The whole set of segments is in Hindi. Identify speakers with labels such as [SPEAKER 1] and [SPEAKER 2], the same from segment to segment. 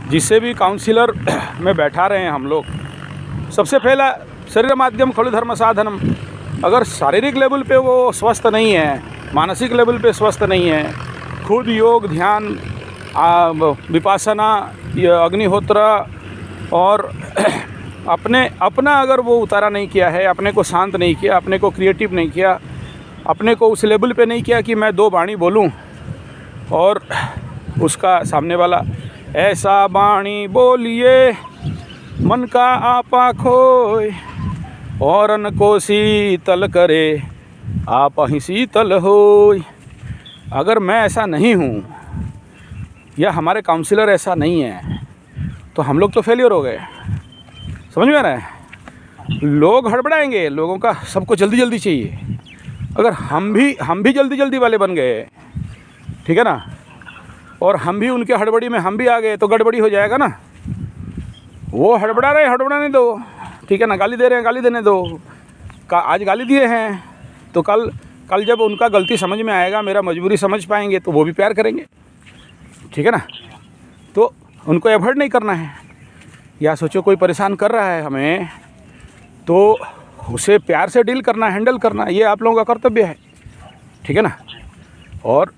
[SPEAKER 1] जिससे भी काउंसिलर में बैठा रहे हैं हम लोग, सबसे पहला शरीर माध्यम खलु धर्म साधनम। अगर शारीरिक लेवल पे वो स्वस्थ नहीं है, मानसिक लेवल पे स्वस्थ नहीं है, खुद योग ध्यान विपासना अग्निहोत्र और अपना अगर वो उतारा नहीं किया है, अपने को शांत नहीं किया, अपने को क्रिएटिव नहीं किया, अपने को उस लेवल पे नहीं किया कि मैं 2 वाणी बोलूं और उसका सामने वाला ऐसा वाणी बोलिए मन का आपा खोए और अन को शीतल करे आप ही शीतल होय। अगर मैं ऐसा नहीं हूँ या हमारे काउंसिलर ऐसा नहीं है तो हम लोग तो फेलियर हो गए। समझ में आ रहा है? लोग हड़बड़ाएंगे, लोगों का सबको जल्दी जल्दी चाहिए। अगर हम भी जल्दी जल्दी वाले बन गए, ठीक है ना, और हम भी उनके हड़बड़ी में हम भी आ गए तो गड़बड़ी हो जाएगा ना। वो हड़बड़ा रहे, हड़बड़ाने दो, ठीक है ना। गाली दे रहे हैं, गाली देने दो। आज गाली दिए हैं तो कल जब उनका गलती समझ में आएगा, मेरा मजबूरी समझ पाएंगे तो वो भी प्यार करेंगे, ठीक है ना। तो उनको अवॉइड नहीं करना है। या सोचो कोई परेशान कर रहा है हमें तो उसे प्यार से डील करना, हैंडल करना, ये आप लोगों का कर्तव्य है, ठीक है ना। और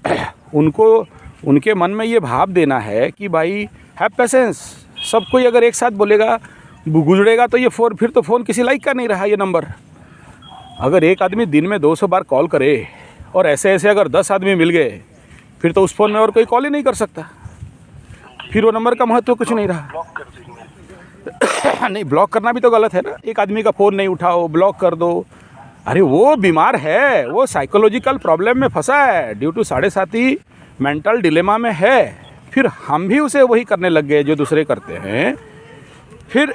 [SPEAKER 1] उनके मन में ये भाव देना है कि भाई हैव पेशेंस। सब कोई अगर एक साथ बोलेगा, गुजरेगा तो ये फिर तो फ़ोन किसी लाइक का नहीं रहा ये नंबर। अगर एक आदमी दिन में 200 बार कॉल करे और ऐसे अगर 10 आदमी मिल गए फिर तो उस फ़ोन में और कोई कॉल ही नहीं कर सकता, फिर वो नंबर का महत्व कुछ नहीं रहा। नहीं, ब्लॉक करना भी तो गलत है ना। एक आदमी का फ़ोन नहीं उठाओ, ब्लॉक कर दो। अरे वो बीमार है, वो साइकोलॉजिकल प्रॉब्लम में फंसा है, ड्यू टू 7.5 मेंटल डिलेमा में है। फिर हम भी उसे वही करने लग गए जो दूसरे करते हैं। फिर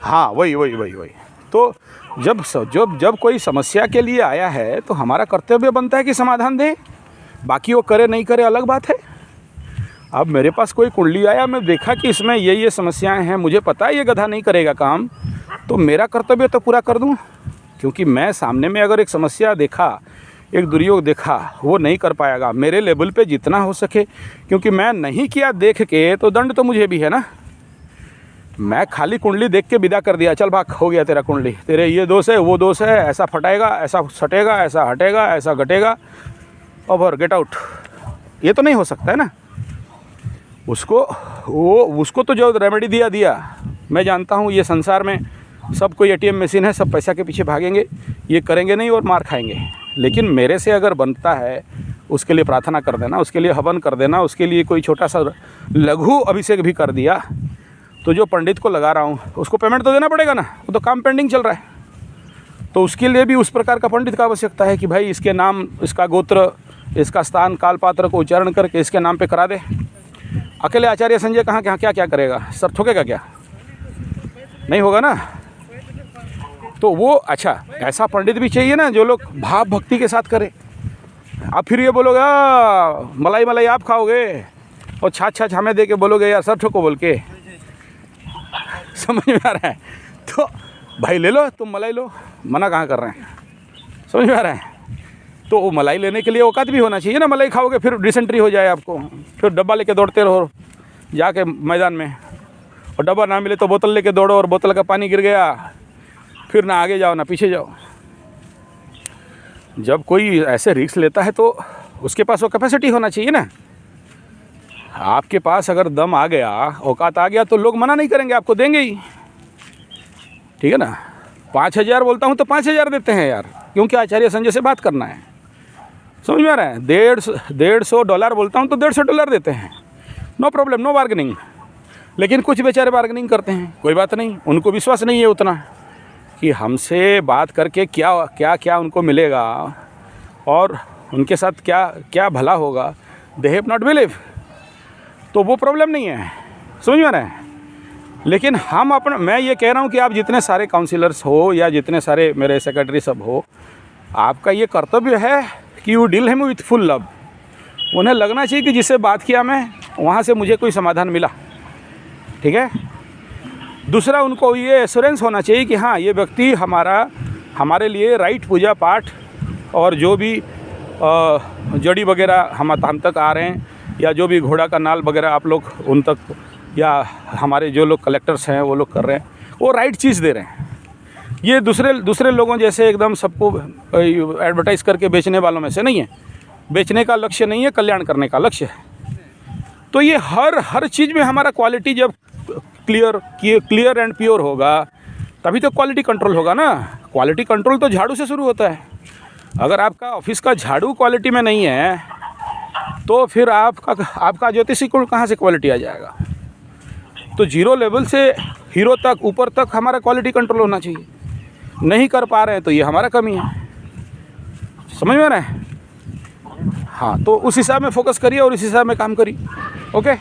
[SPEAKER 1] हाँ, वही तो जब कोई समस्या के लिए आया है तो हमारा कर्तव्य बनता है कि समाधान दें। बाकी वो करे नहीं करे अलग बात है। अब मेरे पास कोई कुंडली आया, मैं देखा कि इसमें ये समस्याएं हैं, मुझे पता है ये गधा नहीं करेगा काम, तो मेरा कर्तव्य तो पूरा कर दूं। क्योंकि मैं सामने में अगर एक समस्या देखा, एक दुर्योग देखा, वो नहीं कर पाएगा, मेरे लेवल पे जितना हो सके, क्योंकि मैं नहीं किया देख के तो दंड तो मुझे भी है ना। मैं खाली कुंडली देख के विदा कर दिया, चल भाग, हो गया तेरा कुंडली, तेरे ये दोष है, वो दोष है, ऐसा फटाएगा, ऐसा सटेगा, ऐसा हटेगा, ऐसा घटेगा, ओवर गेट आउट, ये तो नहीं हो सकता है ना। उसको तो जो रेमेडी दिया। मैं जानता हूँ ये संसार में सब कोई ATM मशीन है, सब पैसा के पीछे भागेंगे, ये करेंगे नहीं और मार खाएंगे। लेकिन मेरे से अगर बनता है उसके लिए प्रार्थना कर देना, उसके लिए हवन कर देना, उसके लिए कोई छोटा सा लघु अभिषेक भी कर दिया, तो जो पंडित को लगा रहा हूँ उसको पेमेंट तो देना पड़ेगा ना, वो तो काम पेंडिंग चल रहा है। तो उसके लिए भी उस प्रकार का पंडित का आवश्यकता है कि भाई इसके नाम, इसका गोत्र, इसका स्थान, काल पात्र को उच्चारण करके इसके नाम पे करा दे। अकेले आचार्य संजय कहाँ क्या करेगा? सर ठोकेगा क्या? नहीं होगा ना। तो वो अच्छा ऐसा पंडित भी चाहिए ना जो लोग भाव भक्ति के साथ करे। आप फिर ये बोलोगे मलाई आप खाओगे और छाछ हमें दे के बोलोगे यार सर ठोको बोल के, समझ में आ रहा है? तो भाई ले लो, तुम मलाई लो, मना कहाँ कर रहे हैं? समझ में आ रहा है? तो वो मलाई लेने के लिए औकात भी होना चाहिए ना। मलाई खाओगे फिर डिसेंट्री हो जाए आपको, फिर डब्बा लेके दौड़ते रहो जाके मैदान में, और डब्बा ना मिले तो बोतल लेके दौड़ो और बोतल का पानी गिर गया, फिर ना आगे जाओ ना पीछे जाओ। जब कोई ऐसे रिस्क लेता है तो उसके पास वो कैपेसिटी होना चाहिए ना। आपके पास अगर दम आ गया, औकात आ गया, तो लोग मना नहीं करेंगे, आपको देंगे ही, ठीक है ना। 5,000 बोलता हूँ तो 5,000 देते हैं यार, क्योंकि आचार्य संजय से बात करना है। समझ में आ रहा है? $150 बोलता हूँ तो $150 देते हैं, नो प्रॉब्लम, नो बार्गेनिंग। लेकिन कुछ बेचारे बार्गेनिंग करते हैं, कोई बात नहीं, उनको विश्वास नहीं है उतना कि हमसे बात करके क्या उनको मिलेगा और उनके साथ क्या भला होगा। दे हैव नॉट बिलीव, तो वो प्रॉब्लम नहीं है। समझ में आ रहा है? लेकिन मैं ये कह रहा हूँ कि आप जितने सारे काउंसिलर्स हो या जितने सारे मेरे सेक्रेटरी सब हो, आपका ये कर्तव्य है कि you deal him with full love. उन्हें लगना चाहिए कि जिससे बात किया मैं, वहाँ से मुझे कोई समाधान मिला, ठीक है। दूसरा, उनको ये एश्योरेंस होना चाहिए कि हाँ ये व्यक्ति हमारे लिए राइट पूजा पाठ और जो भी जड़ी वगैरह हम तक आ रहे हैं, या जो भी घोड़ा का नाल वगैरह आप लोग उन तक, या हमारे जो लोग कलेक्टर्स हैं वो लोग कर रहे हैं, वो राइट चीज़ दे रहे हैं। ये दूसरे लोगों जैसे एकदम सबको एडवर्टाइज़ करके बेचने वालों में से नहीं है। बेचने का लक्ष्य नहीं है, कल्याण करने का लक्ष्य है। तो ये हर चीज़ में हमारा क्वालिटी जब क्लियर एंड प्योर होगा तभी तो क्वालिटी कंट्रोल होगा ना। क्वालिटी कंट्रोल तो झाड़ू से शुरू होता है। अगर आपका ऑफिस का झाड़ू क्वालिटी में नहीं है तो फिर आपका ज्योतिषी गुण कहाँ से क्वालिटी आ जाएगा। तो जीरो लेवल से हीरो तक, ऊपर तक हमारा क्वालिटी कंट्रोल होना चाहिए। नहीं कर पा रहे हैं तो ये हमारा कमी है, समझ में ना। हाँ, तो उस हिसाब में फोकस करिए और उस हिसाब में काम करिए। ओके।